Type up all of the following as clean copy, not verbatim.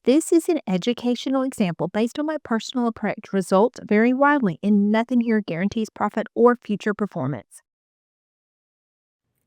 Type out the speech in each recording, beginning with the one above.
This is an educational example based on my personal approach. Results vary widely, and nothing here guarantees profit or future performance.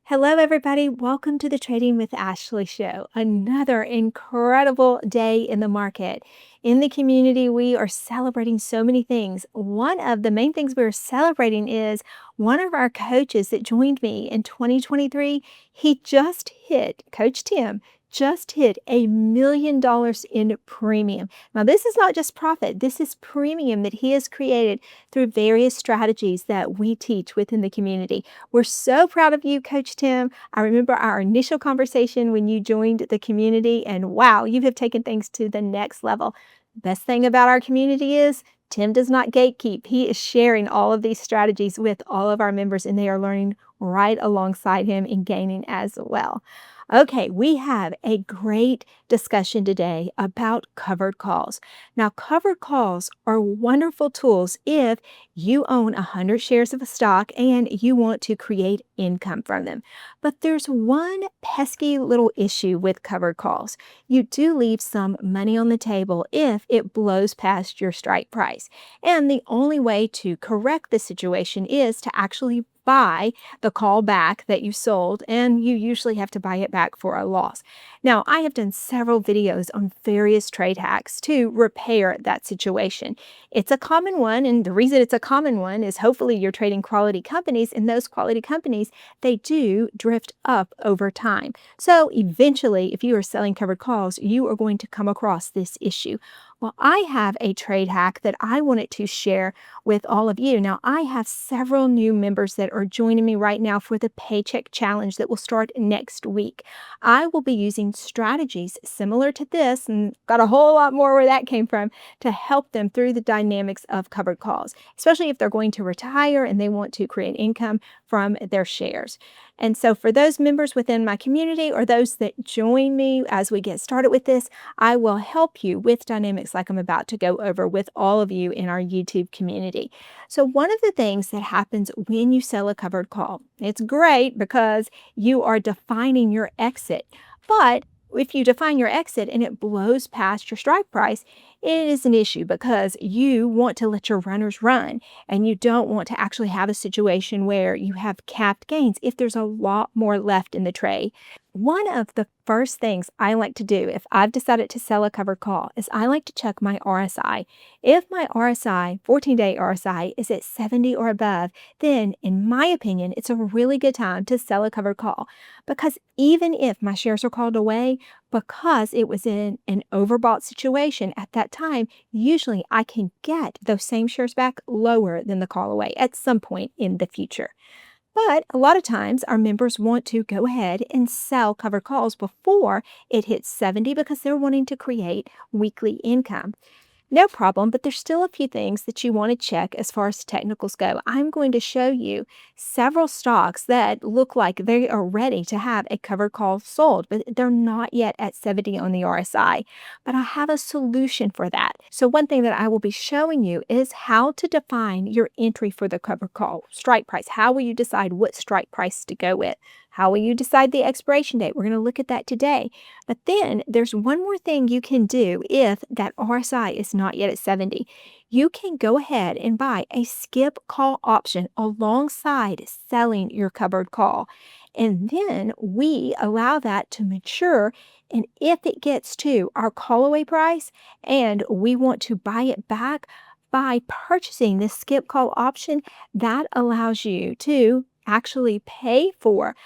Hello, everybody. Welcome to the Trading with Ashley show. Another incredible day in the market. In the community, we are celebrating so many things. One of the main things we're celebrating is one of our coaches that joined me in 2023. He just hit, Coach Tim, just hit $1 million in premium. Now, this is not just profit, this is premium that he has created through various strategies that we teach within the community. We're so proud of you, Coach Tim. I remember our initial conversation when you joined the community, and wow, you have taken things to the next level. Best thing about our community is Tim does not gatekeep. He is sharing all of these strategies with all of our members, and they are learning right alongside him and gaining as well. Okay, we have a great discussion today about covered calls. Now, covered calls are wonderful tools if you own 100 shares of a stock and you want to create income from them. But there's one pesky little issue with covered calls. You do leave some money on the table if it blows past your strike price. And the only way to correct the situation is to actually buy the call back that you sold, and you usually have to buy it back for a loss. Now, I have done several videos on various trade hacks to repair that situation. It's a common one, and the reason it's a common one is hopefully you're trading quality companies, and those quality companies, they do drift up over time. So eventually, if you are selling covered calls, you are going to come across this issue. Well, I have a trade hack that I wanted to share with all of you. Now, I have several new members that are joining me right now for the Paycheck Challenge that will start next week. I will be using strategies similar to this, and got a whole lot more where that came from, to help them through the dynamics of covered calls, especially if they're going to retire and they want to create income from their shares. And so for those members within my community or those that join me as we get started with this, I will help you with dynamics like I'm about to go over with all of you in our YouTube community. So one of the things that happens when you sell a covered call, it's great because you are defining your exit. But if you define your exit and it blows past your strike price, it is an issue because you want to let your runners run and you don't want to actually have a situation where you have capped gains if there's a lot more left in the trade. One of the first things I like to do if I've decided to sell a covered call is I like to check my RSI. If my RSI, 14-day RSI, is at 70 or above, then in my opinion, it's a really good time to sell a covered call. Because even if my shares are called away, because it was in an overbought situation at that time, usually I can get those same shares back lower than the call away at some point in the future. But a lot of times our members want to go ahead and sell covered calls before it hits 70 because they're wanting to create weekly income. No problem, but there's still a few things that you want to check as far as technicals go. I'm going to show you several stocks that look like they are ready to have a covered call sold, but they're not yet at 70 on the RSI. But I have a solution for that. So one thing that I will be showing you is how to define your entry for the covered call strike price. How will you decide what strike price to go with? How will you decide the expiration date? We're going to look at that today. But then there's one more thing you can do if that RSI is not yet at 70. You can go ahead and buy a skip call option alongside selling your covered call. And then we allow that to mature. And if it gets to our call away price and we want to buy it back by purchasing this skip call option, that allows you to actually pay for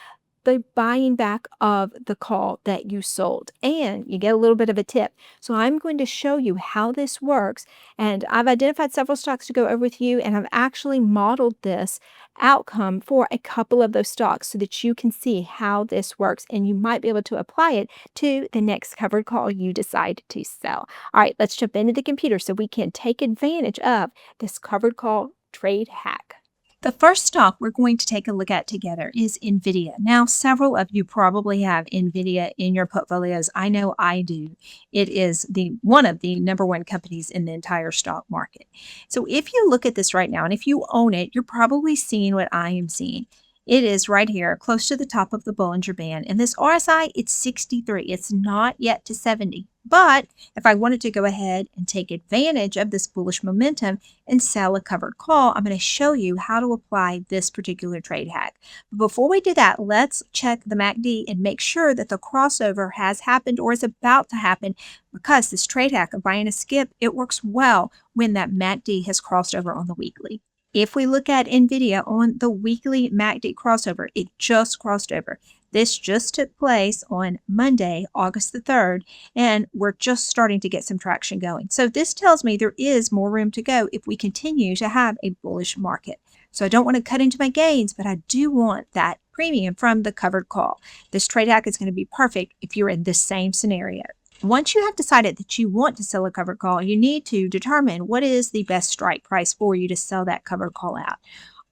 the buying back of the call that you sold, and you get a little bit of a tip. So I'm going to show you how this works, and I've identified several stocks to go over with you, and I've actually modeled this outcome for a couple of those stocks so that you can see how this works and you might be able to apply it to the next covered call you decide to sell. All right, let's jump into the computer so we can take advantage of this covered call trade hack. The first stock we're going to take a look at together is NVIDIA. Now, several of you probably have NVIDIA in your portfolios. I know I do. It is one of the number one companies in the entire stock market. So if you look at this right now, and if you own it, you're probably seeing what I am seeing. It is right here, close to the top of the Bollinger Band. And this RSI, it's 63. It's not yet to 70. But if I wanted to go ahead and take advantage of this bullish momentum and sell a covered call, I'm going to show you how to apply this particular trade hack. But before we do that, let's check the MACD and make sure that the crossover has happened or is about to happen, because this trade hack of buying a skip, it works well when that MACD has crossed over on the weekly. If we look at NVIDIA on the weekly MACD crossover, it just crossed over. This just took place on Monday, August the 3rd, and we're just starting to get some traction going. So this tells me there is more room to go if we continue to have a bullish market. So I don't want to cut into my gains, but I do want that premium from the covered call. This trade hack is going to be perfect if you're in this same scenario. Once you have decided that you want to sell a covered call, you need to determine what is the best strike price for you to sell that covered call out.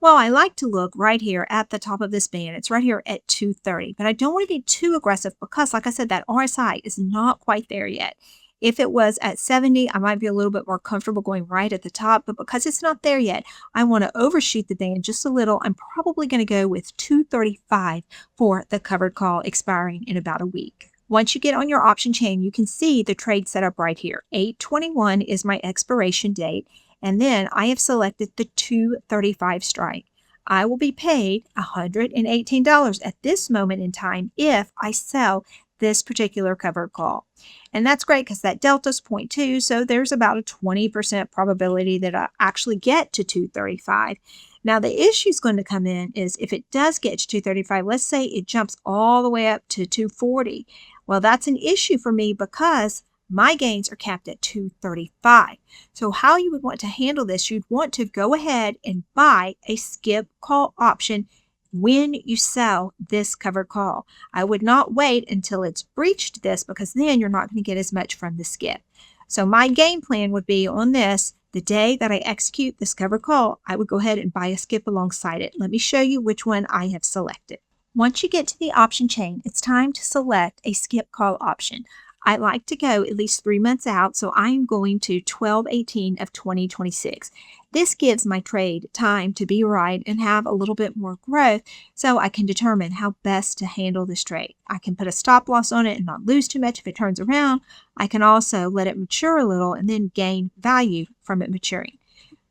Well, I like to look right here at the top of this band. It's right here at 230, but I don't want to be too aggressive because, like I said, that RSI is not quite there yet. If it was at 70, I might be a little bit more comfortable going right at the top, but because it's not there yet, I want to overshoot the band just a little. I'm probably going to go with 235 for the covered call expiring in about a week. Once you get on your option chain, you can see the trade set up right here. 8/21 is my expiration date. And then I have selected the 235 strike. I will be paid $118 at this moment in time if I sell this particular covered call. And that's great because that delta is 0.2, so there's about a 20% probability that I actually get to 235. Now the issue is going to come in is if it does get to 235, let's say it jumps all the way up to 240. Well, that's an issue for me because my gains are capped at 235. So how you would want to handle this, you'd want to go ahead and buy a skip call option when you sell this covered call. I would not wait until it's breached this because then you're not going to get as much from the skip. So my game plan would be on this, the day that I execute this covered call, I would go ahead and buy a skip alongside it. Let me show you which one I have selected. Once you get to the option chain, it's time to select a skip call option. I like to go at least 3 months out, so I am going to 12/18 of 2026. This gives my trade time to be right and have a little bit more growth so I can determine how best to handle this trade. I can put a stop loss on it and not lose too much if it turns around. I can also let it mature a little and then gain value from it maturing.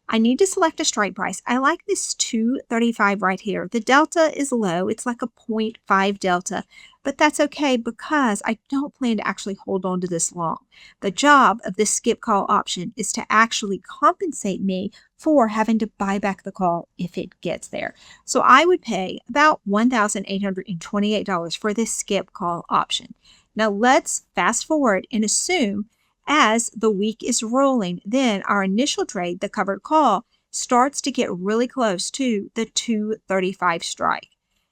I need to select a strike price. I like this 235 right here. The delta is low. It's like a 0.5 delta, but that's okay because I don't plan to actually hold on to this long. The job of this skip call option is to actually compensate me for having to buy back the call if it gets there. So I would pay about $1,828 for this skip call option. Now let's fast forward and assume as the week is rolling, then our initial trade, the covered call, starts to get really close to the 235 strike.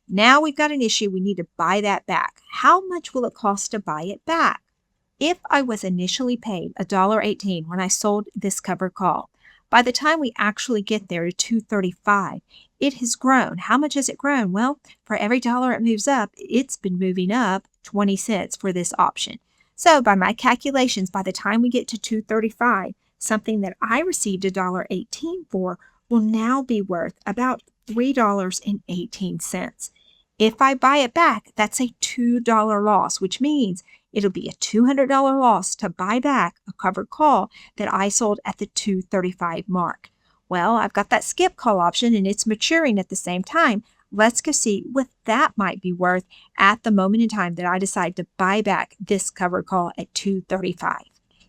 Now we've got an issue. We need to buy that back. How much will it cost to buy it back? If I was initially paid $1.18 when I sold this covered call, by the time we actually get there to 235, it has grown. How much has it grown? Well, for every dollar it moves up, it's been moving up 20 cents for this option. So by my calculations, by the time we get to 235, something that I received $1.18 for will now be worth about $3.18. If I buy it back, that's a $2 loss, which means it'll be a $200 loss to buy back a covered call that I sold at the 235 mark. Well, I've got that skip call option and it's maturing at the same time. Let's go see what that might be worth at the moment in time that I decide to buy back this covered call at 235.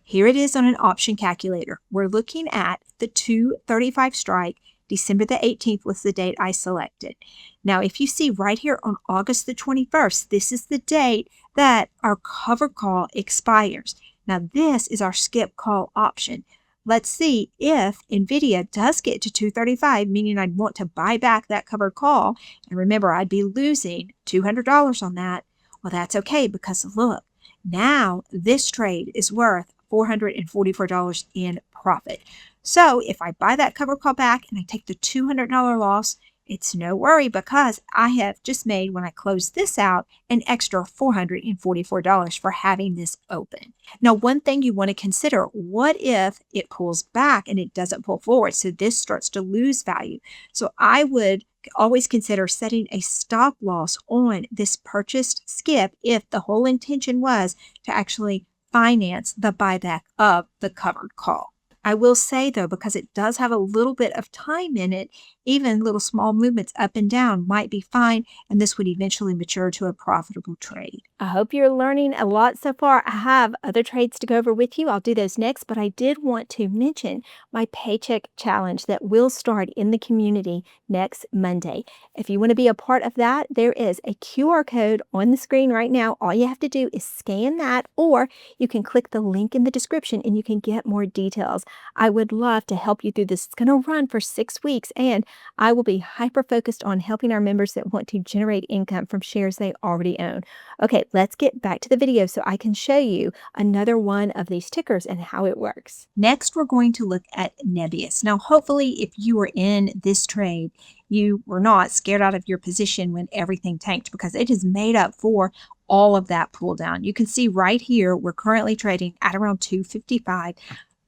Here it is on an option calculator. We're looking at the 235 strike. December the 18th was the date I selected. Now, if you see right here on August the 21st, this is the date that our covered call expires. Now, this is our skip call option. Let's see if NVIDIA does get to 235, meaning I'd want to buy back that covered call. And remember, I'd be losing $200 on that. Well, that's okay because look, now this trade is worth $444 in profit. So if I buy that covered call back and I take the $200 loss, it's no worry because I have just made, when I close this out, an extra $444 for having this open. Now, one thing you want to consider, what if it pulls back and it doesn't pull forward? So this starts to lose value. So I would always consider setting a stop loss on this purchased skip if the whole intention was to actually finance the buyback of the covered call. I will say though, because it does have a little bit of time in it, even little small movements up and down might be fine, and this would eventually mature to a profitable trade. I hope you're learning a lot so far. I have other trades to go over with you. I'll do those next, but I did want to mention my paycheck challenge that will start in the community next Monday. If you want to be a part of that, there is a QR code on the screen right now. All you have to do is scan that, or you can click the link in the description and you can get more details. I would love to help you through this. It's going to run for 6 weeks, and I will be hyper focused on helping our members that want to generate income from shares they already own. Okay, let's get back to the video so I can show you another one of these tickers and how it works. Next, we're going to look at Nebius. Now, hopefully, if you were in this trade, you were not scared out of your position when everything tanked, because it is made up for all of that pull down. You can see right here, we're currently trading at around 255.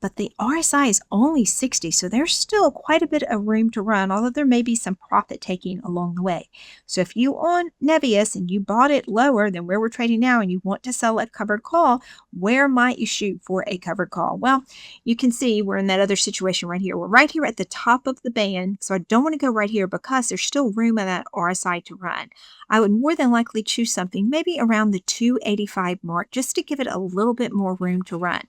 But the RSI is only 60, so there's still quite a bit of room to run, although there may be some profit taking along the way. So if you own Nebius and you bought it lower than where we're trading now and you want to sell a covered call, where might you shoot for a covered call? Well, you can see we're in that other situation right here. We're right here at the top of the band, so I don't want to go right here because there's still room in that RSI to run. I would more than likely choose something maybe around the 285 mark just to give it a little bit more room to run.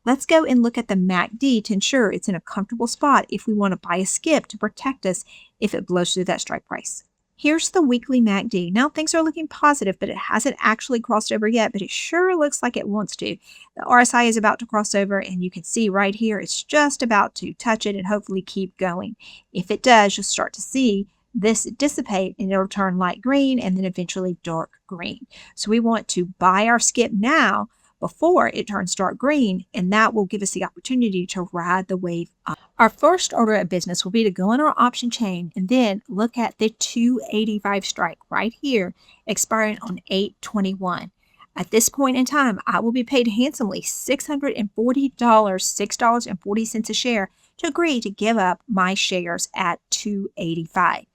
Let's go and look at the MACD to ensure it's in a comfortable spot if we want to buy a skip to protect us if it blows through that strike price. Here's the weekly MACD. Now things are looking positive, but it hasn't actually crossed over yet, but it sure looks like it wants to. The RSI is about to cross over, and you can see right here it's just about to touch it and hopefully keep going. If it does, you'll start to see this dissipate and it'll turn light green and then eventually dark green. So we want to buy our skip now before it turns dark green, and that will give us the opportunity to ride the wave up. Our first order of business will be to go in our option chain and then look at the 285 strike right here, expiring on 8/21. At this point in time, I will be paid handsomely $640, $6.40 a share, to agree to give up my shares at 285.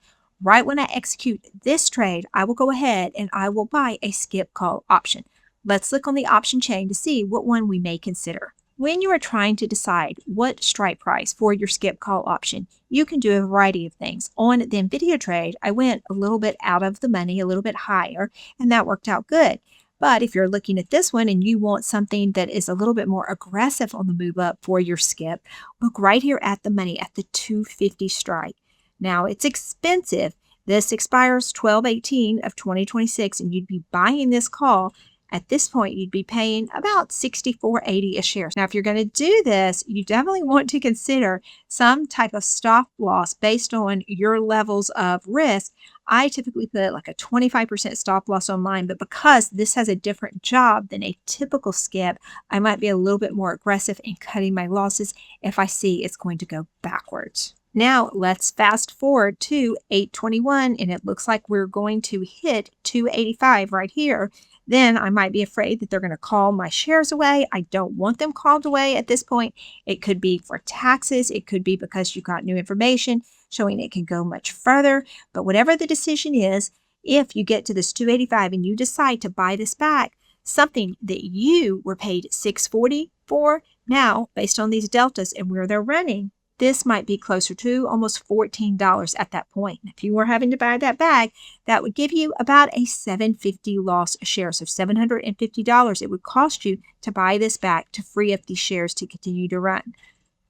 Right when I execute this trade, I will go ahead and I will buy a skip call option. Let's look on the option chain to see what one we may consider. When you are trying to decide what strike price for your skip call option, you can do a variety of things. On the NVIDIA trade, I went a little bit out of the money, a little bit higher, and that worked out good. But if you're looking at this one and you want something that is a little bit more aggressive on the move up for your skip, look right here at the money at the 250 strike. Now, it's expensive. This expires 12/18 of 2026, and you'd be buying this call. At this point, you'd be paying about $64.80 a share. Now, if you're going to do this, you definitely want to consider some type of stop loss based on your levels of risk. I typically put like a 25% stop loss on mine, but because this has a different job than a typical skip, I might be a little bit more aggressive in cutting my losses if I see it's going to go backwards. Now, let's fast forward to 8/21, and it looks like we're going to hit 285 right here. Then I might be afraid that they're going to call my shares away. I don't want them called away at this point. It could be for taxes. It could be because you got new information showing it can go much further. But whatever the decision is, if you get to this 285 and you decide to buy this back, something that you were paid $640 for, now, based on these deltas and where they're running, this might be closer to almost $14 at that point. If you were having to buy that bag, that would give you about a $7.50 loss a share. So $750 it would cost you to buy this back to free up these shares to continue to run.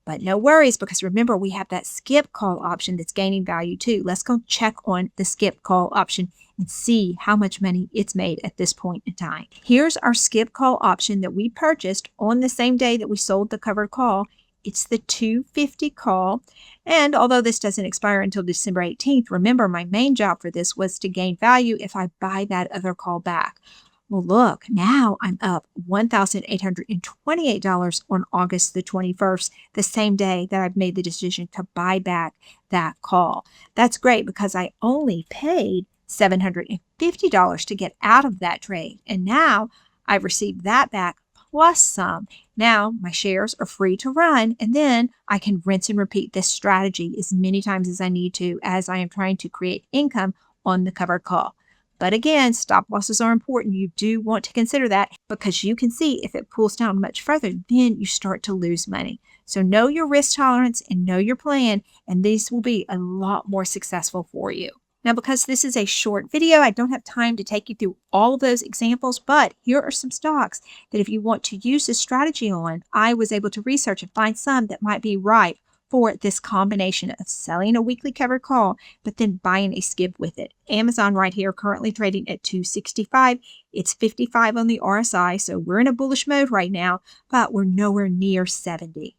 But no worries, because remember, we have that skip call option that's gaining value too. Let's go check on the skip call option and see how much money it's made at this point in time. Here's our skip call option that we purchased on the same day that we sold the covered call. It's the 250 call, and although this doesn't expire until December 18th, remember my main job for this was to gain value if I buy that other call back. Well, look, now I'm up $1,828 on August the 21st, the same day that I've made the decision to buy back that call. That's great because I only paid $750 to get out of that trade, and now I've received that back plus some. Now my shares are free to run, and then I can rinse and repeat this strategy as many times as I need to as I am trying to create income on the covered call. But again, stop losses are important. You do want to consider that because you can see if it pulls down much further, then you start to lose money. So know your risk tolerance and know your plan, and these will be a lot more successful for you. Now, because this is a short video, I don't have time to take you through all of those examples, but here are some stocks that if you want to use this strategy on, I was able to research and find some that might be right for this combination of selling a weekly covered call, but then buying a skip with it. Amazon right here currently trading at 265. It's 55 on the RSI, so we're in a bullish mode right now, but we're nowhere near 70.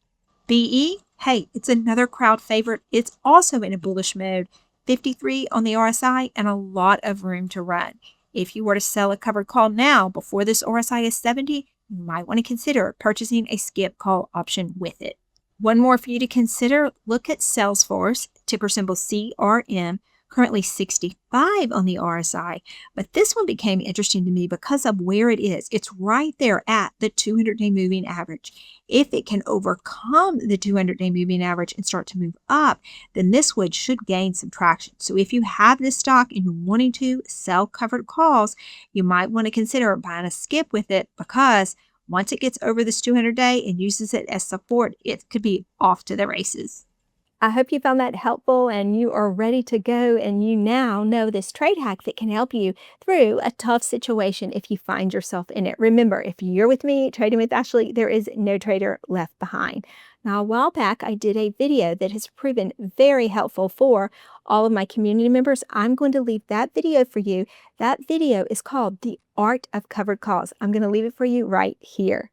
BE, hey, it's another crowd favorite. It's also in a bullish mode, 53 on the RSI and a lot of room to run. If you were to sell a covered call now before this RSI is 70, you might want to consider purchasing a skip call option with it. One more for you to consider, look at Salesforce, ticker symbol CRM, currently 65 on the RSI. But this one became interesting to me because of where it is. It's right there at the 200-day moving average. If it can overcome the 200-day moving average and start to move up, then this one should gain some traction. So if you have this stock and you're wanting to sell covered calls, you might want to consider buying a skip with it because once it gets over this 200-day and uses it as support, it could be off to the races. I hope you found that helpful and you are ready to go and you now know this trade hack that can help you through a tough situation if you find yourself in it. Remember, if you're with me, Trading with Ashley, there is no trader left behind. Now, a while back, I did a video that has proven very helpful for all of my community members. I'm going to leave that video for you. That video is called The Art of Covered Calls. I'm going to leave it for you right here.